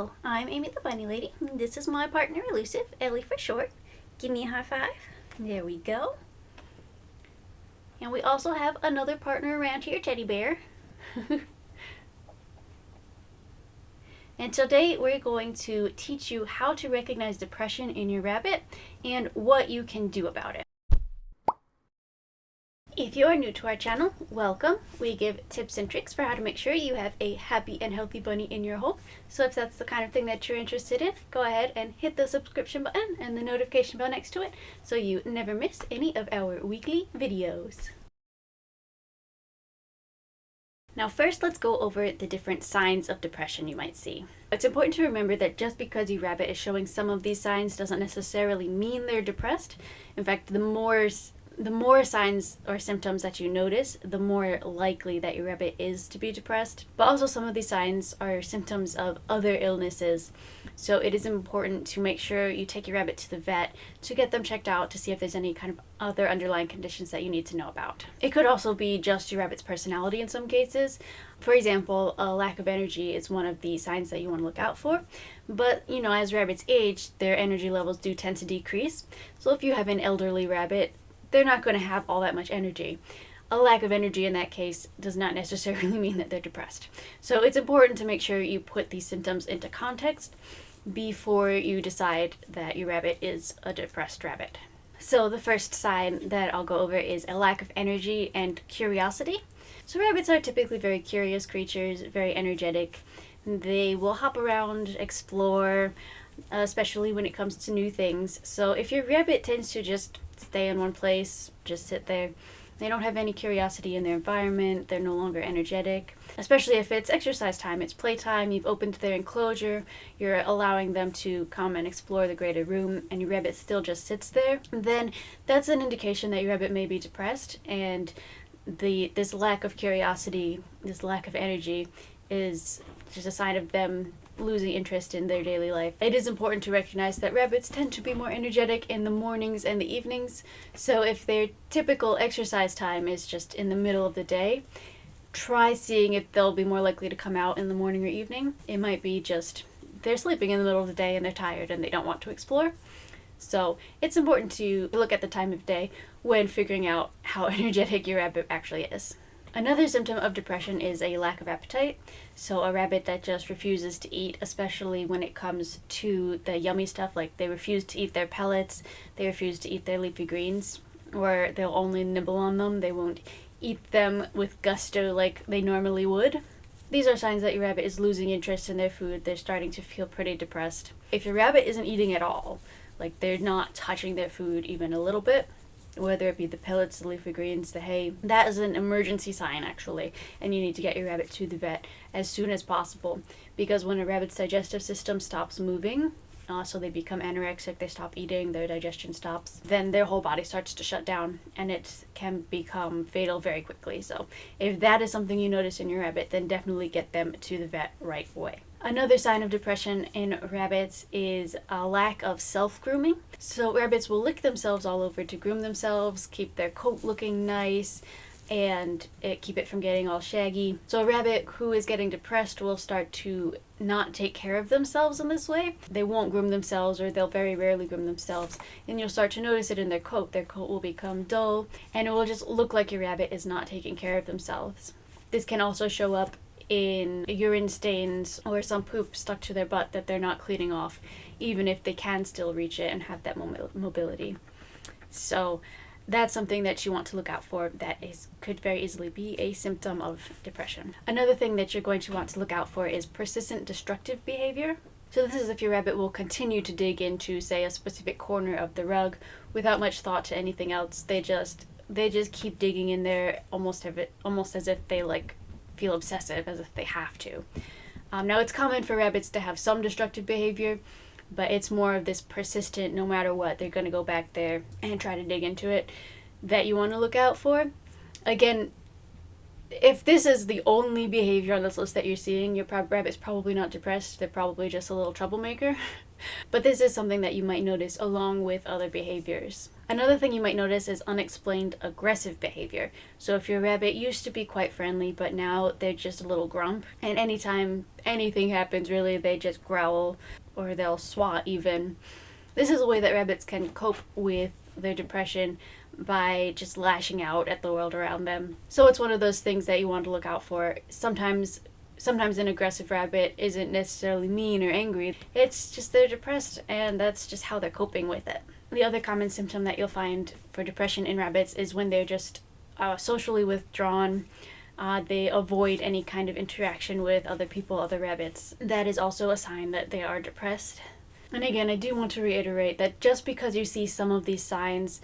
Hello, I'm Amy the Bunny Lady. This is my partner, Elusive, Ellie for short. Give me a high five. There we go. And we also have another partner around here, Teddy Bear. And today we're going to teach you how to recognize depression in your rabbit and what you can do about it. If you are new to our channel, welcome. We give tips and tricks for how to make sure you have a happy and healthy bunny in your home. So if that's the kind of thing that you're interested in, go ahead and hit the subscription button and the notification bell next to it so you never miss any of our weekly videos. Now first, let's go over the different signs of depression you might see. It's important to remember that just because your rabbit is showing some of these signs doesn't necessarily mean they're depressed. In fact, the more signs or symptoms that you notice, the more likely that your rabbit is to be depressed. But also some of these signs are symptoms of other illnesses. So it is important to make sure you take your rabbit to the vet to get them checked out to see if there's any kind of other underlying conditions that you need to know about. It could also be just your rabbit's personality in some cases. For example, a lack of energy is one of the signs that you want to look out for. But, as rabbits age, their energy levels do tend to decrease. So if you have an elderly rabbit, they're not going to have all that much energy. A lack of energy in that case does not necessarily mean that they're depressed. So it's important to make sure you put these symptoms into context before you decide that your rabbit is a depressed rabbit. So the first sign that I'll go over is a lack of energy and curiosity. So rabbits are typically very curious creatures, very energetic. They will hop around, explore, especially when it comes to new things. So if your rabbit tends to just stay in one place, just sit there, they don't have any curiosity in their environment, they're no longer energetic, especially if it's exercise time, it's playtime, you've opened their enclosure, you're allowing them to come and explore the greater room, and your rabbit still just sits there, then that's an indication that your rabbit may be depressed, and this lack of curiosity, this lack of energy is just a sign of them losing interest in their daily life. It is important to recognize that rabbits tend to be more energetic in the mornings and the evenings, so if their typical exercise time is just in the middle of the day, try seeing if they'll be more likely to come out in the morning or evening. It might be just they're sleeping in the middle of the day and they're tired and they don't want to explore. So it's important to look at the time of day when figuring out how energetic your rabbit actually is. Another symptom of depression is a lack of appetite. So a rabbit that just refuses to eat, especially when it comes to the yummy stuff, like they refuse to eat their pellets, they refuse to eat their leafy greens, or they'll only nibble on them, they won't eat them with gusto like they normally would. These are signs that your rabbit is losing interest in their food, they're starting to feel pretty depressed. If your rabbit isn't eating at all, like they're not touching their food even a little bit, whether it be the pellets, the leafy greens, the hay, that is an emergency sign actually, and you need to get your rabbit to the vet as soon as possible, because when a rabbit's digestive system stops moving, so they become anorexic, they stop eating, their digestion stops, then their whole body starts to shut down and it can become fatal very quickly. So if that is something you notice in your rabbit, then definitely get them to the vet right away. Another sign of depression in rabbits is a lack of self-grooming. So rabbits will lick themselves all over to groom themselves, keep their coat looking nice, and keep it from getting all shaggy. So a rabbit who is getting depressed will start to not take care of themselves in this way. They won't groom themselves, or they'll very rarely groom themselves, and you'll start to notice it in their coat. Their coat will become dull, and it will just look like your rabbit is not taking care of themselves. This can also show up in urine stains or some poop stuck to their butt that they're not cleaning off, even if they can still reach it and have that mobility. So that's something that you want to look out for that could very easily be a symptom of depression. Another thing that you're going to want to look out for is persistent destructive behavior. So this is if your rabbit will continue to dig into, say, a specific corner of the rug without much thought to anything else. They just keep digging in there almost as if they feel obsessive, as if they have to. Now it's common for rabbits to have some destructive behavior, but it's more of this persistent, no matter what, they're going to go back there and try to dig into it, that you want to look out for. Again, if this is the only behavior on this list that you're seeing, your rabbit's probably not depressed, they're probably just a little troublemaker. But this is something that you might notice along with other behaviors. Another thing you might notice is unexplained aggressive behavior. So if your rabbit used to be quite friendly, but now they're just a little grump, and anytime anything happens, really, they just growl or they'll swat even. This is a way that rabbits can cope with their depression by just lashing out at the world around them. So it's one of those things that you want to look out for. Sometimes an aggressive rabbit isn't necessarily mean or angry. It's just they're depressed, and that's just how they're coping with it. The other common symptom that you'll find for depression in rabbits is when they're just socially withdrawn. They avoid any kind of interaction with other people, other rabbits. That is also a sign that they are depressed. And again, I do want to reiterate that just because you see some of these signs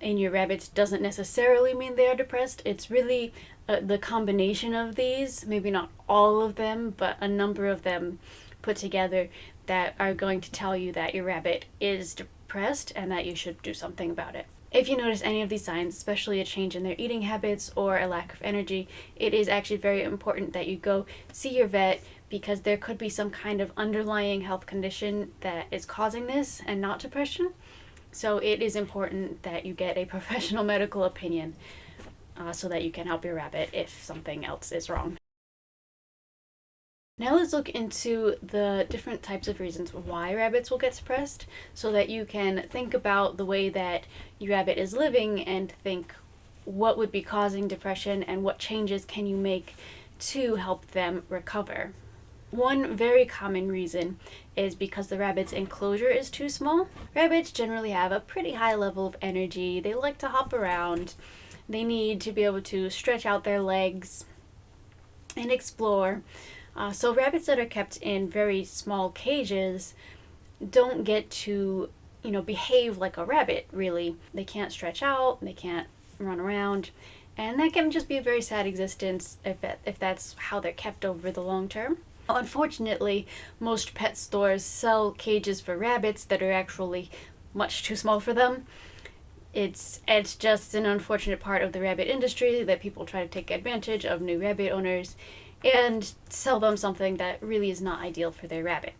in your rabbits doesn't necessarily mean they are depressed. It's really the combination of these, maybe not all of them, but a number of them put together that are going to tell you that your rabbit is depressed and that you should do something about it. If you notice any of these signs, especially a change in their eating habits or a lack of energy, it is actually very important that you go see your vet, because there could be some kind of underlying health condition that is causing this and not depression. So it is important that you get a professional medical opinion so that you can help your rabbit if something else is wrong. Now let's look into the different types of reasons why rabbits will get depressed, so that you can think about the way that your rabbit is living and think what would be causing depression and what changes can you make to help them recover. One very common reason is because the rabbit's enclosure is too small. Rabbits generally have a pretty high level of energy. They like to hop around. They need to be able to stretch out their legs and explore. So rabbits that are kept in very small cages don't get to, behave like a rabbit, really. They can't stretch out, they can't run around, and that can just be a very sad existence if that's how they're kept over the long term. Unfortunately, most pet stores sell cages for rabbits that are actually much too small for them. It's just an unfortunate part of the rabbit industry that people try to take advantage of new rabbit owners and sell them something that really is not ideal for their rabbit.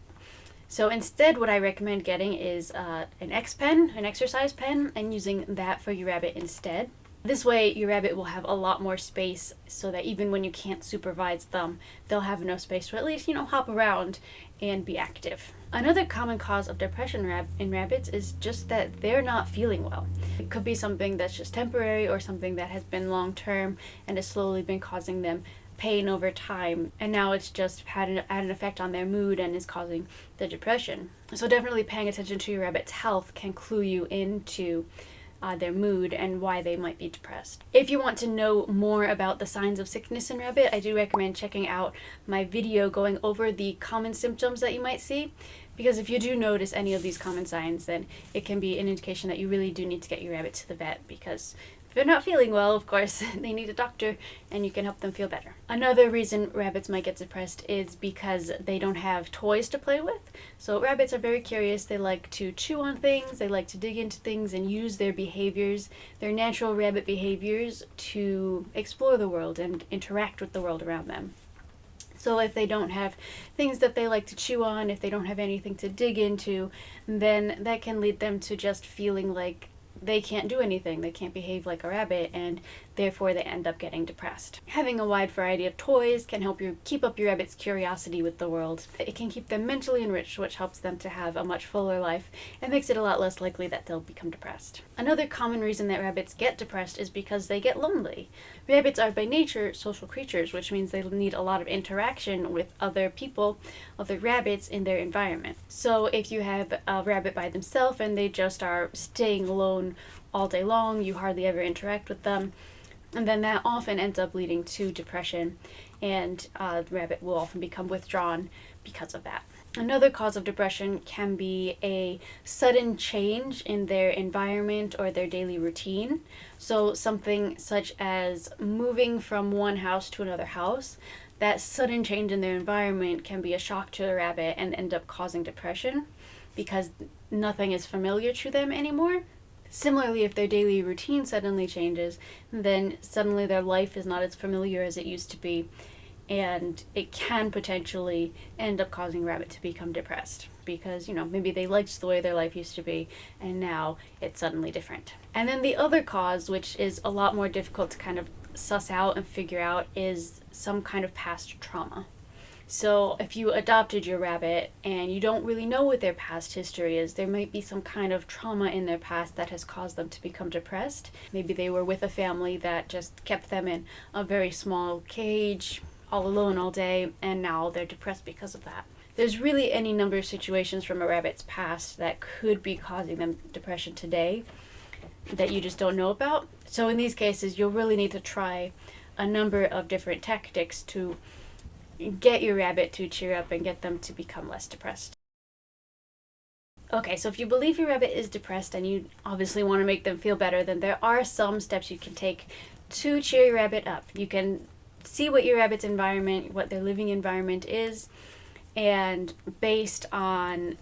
So instead, what I recommend getting is an X pen, an exercise pen, and using that for your rabbit instead. This way, your rabbit will have a lot more space, so that even when you can't supervise them, they'll have enough space to at least, hop around and be active. Another common cause of depression in rabbits is just that they're not feeling well. It could be something that's just temporary or something that has been long-term and has slowly been causing them pain over time, and now it's just had an effect on their mood and is causing the depression. So definitely paying attention to your rabbit's health can clue you into their mood and why they might be depressed. If you want to know more about the signs of sickness in rabbit, I do recommend checking out my video going over the common symptoms that you might see, because if you do notice any of these common signs, then it can be an indication that you really do need to get your rabbit to the vet, because if they're not feeling well, of course, they need a doctor, and you can help them feel better. Another reason rabbits might get depressed is because they don't have toys to play with. So rabbits are very curious. They like to chew on things, they like to dig into things and use their behaviors, their natural rabbit behaviors, to explore the world and interact with the world around them. So if they don't have things that they like to chew on, if they don't have anything to dig into, then that can lead them to just feeling like they can't do anything, they can't behave like a rabbit, and therefore they end up getting depressed. Having a wide variety of toys can help you keep up your rabbit's curiosity with the world. It can keep them mentally enriched, which helps them to have a much fuller life and makes it a lot less likely that they'll become depressed. Another common reason that rabbits get depressed is because they get lonely. Rabbits are by nature social creatures, which means they need a lot of interaction with other people, other rabbits in their environment. So if you have a rabbit by themselves and they just are staying alone all day long, you hardly ever interact with them, and then that often ends up leading to depression, and the rabbit will often become withdrawn because of that. Another cause of depression can be a sudden change in their environment or their daily routine. So something such as moving from one house to another house. That sudden change in their environment can be a shock to the rabbit and end up causing depression because nothing is familiar to them anymore. Similarly, if their daily routine suddenly changes, then suddenly their life is not as familiar as it used to be, and it can potentially end up causing a rabbit to become depressed because, maybe they liked the way their life used to be and now it's suddenly different. And then the other cause, which is a lot more difficult to kind of suss out and figure out, is some kind of past trauma. So if you adopted your rabbit and you don't really know what their past history is, there might be some kind of trauma in their past that has caused them to become depressed. Maybe they were with a family that just kept them in a very small cage, all alone all day, and now they're depressed because of that. There's really any number of situations from a rabbit's past that could be causing them depression today that you just don't know about. So in these cases, you'll really need to try a number of different tactics to get your rabbit to cheer up and get them to become less depressed. Okay, so if you believe your rabbit is depressed and you obviously want to make them feel better, then there are some steps you can take to cheer your rabbit up. You can see what your rabbit's environment, what their living environment is, and based on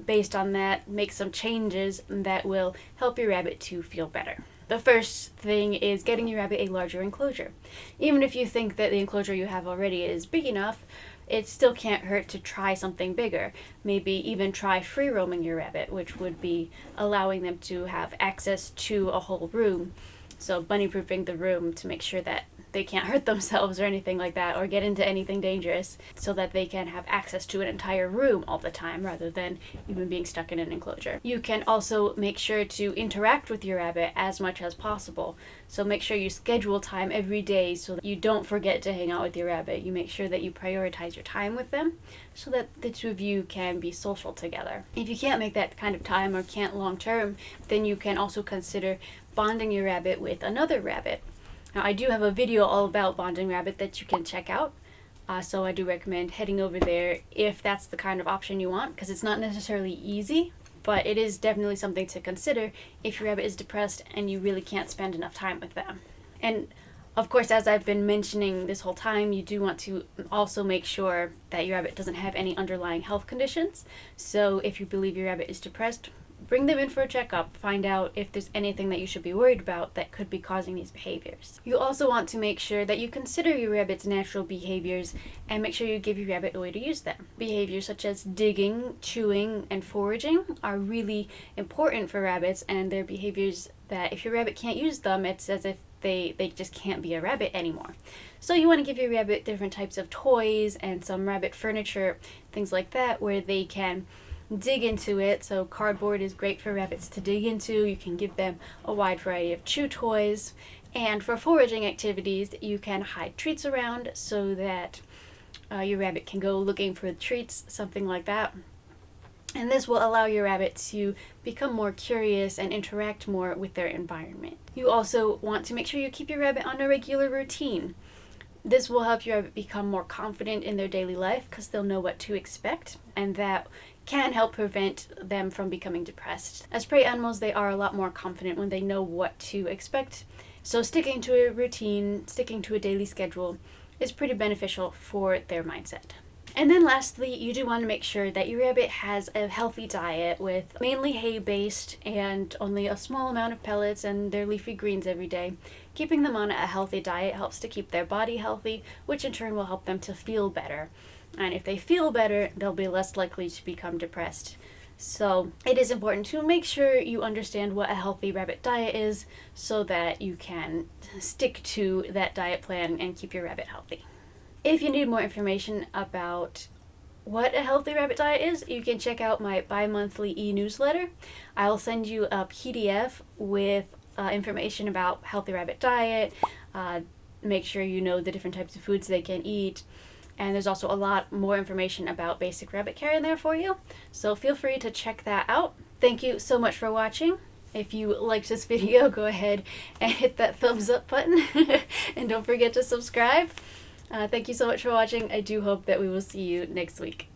that, make some changes that will help your rabbit to feel better. The first thing is getting your rabbit a larger enclosure. Even if you think that the enclosure you have already is big enough, it still can't hurt to try something bigger. Maybe even try free roaming your rabbit, which would be allowing them to have access to a whole room. So bunny proofing the room to make sure that they can't hurt themselves or anything like that, or get into anything dangerous, so that they can have access to an entire room all the time rather than even being stuck in an enclosure. You can also make sure to interact with your rabbit as much as possible. So make sure you schedule time every day so that you don't forget to hang out with your rabbit. You make sure that you prioritize your time with them so that the two of you can be social together. If you can't make that kind of time or can't long term, then you can also consider bonding your rabbit with another rabbit. Now, I do have a video all about bonding rabbit that you can check out, so I do recommend heading over there if that's the kind of option you want, because it's not necessarily easy, but it is definitely something to consider if your rabbit is depressed and you really can't spend enough time with them. And of course, as I've been mentioning this whole time, you do want to also make sure that your rabbit doesn't have any underlying health conditions. So if you believe your rabbit is depressed, bring them in for a checkup. Find out if there's anything that you should be worried about that could be causing these behaviors. You also want to make sure that you consider your rabbit's natural behaviors and make sure you give your rabbit a way to use them. Behaviors such as digging, chewing, and foraging are really important for rabbits, and they're behaviors that if your rabbit can't use them, it's as if they just can't be a rabbit anymore. So you want to give your rabbit different types of toys and some rabbit furniture, things like that, where they can dig into it. So cardboard is great for rabbits to dig into. You can give them a wide variety of chew toys. And for foraging activities, you can hide treats around so that your rabbit can go looking for treats, something like that. And this will allow your rabbit to become more curious and interact more with their environment. You also want to make sure you keep your rabbit on a regular routine. This will help your rabbit become more confident in their daily life because they'll know what to expect, and that can help prevent them from becoming depressed. As prey animals, they are a lot more confident when they know what to expect. So sticking to a routine, sticking to a daily schedule is pretty beneficial for their mindset. And then lastly, you do want to make sure that your rabbit has a healthy diet with mainly hay-based and only a small amount of pellets and their leafy greens every day. Keeping them on a healthy diet helps to keep their body healthy, which in turn will help them to feel better. And if they feel better, they'll be less likely to become depressed. So it is important to make sure you understand what a healthy rabbit diet is so that you can stick to that diet plan and keep your rabbit healthy. If you need more information about what a healthy rabbit diet is, you can check out my bi-monthly e-newsletter. I'll send you a PDF with information about healthy rabbit diet, make sure you know the different types of foods they can eat, and there's also a lot more information about basic rabbit care in there for you. So feel free to check that out. Thank you so much for watching. If you liked this video, go ahead and hit that thumbs up button and don't forget to subscribe. Thank you so much for watching. I do hope that we will see you next week.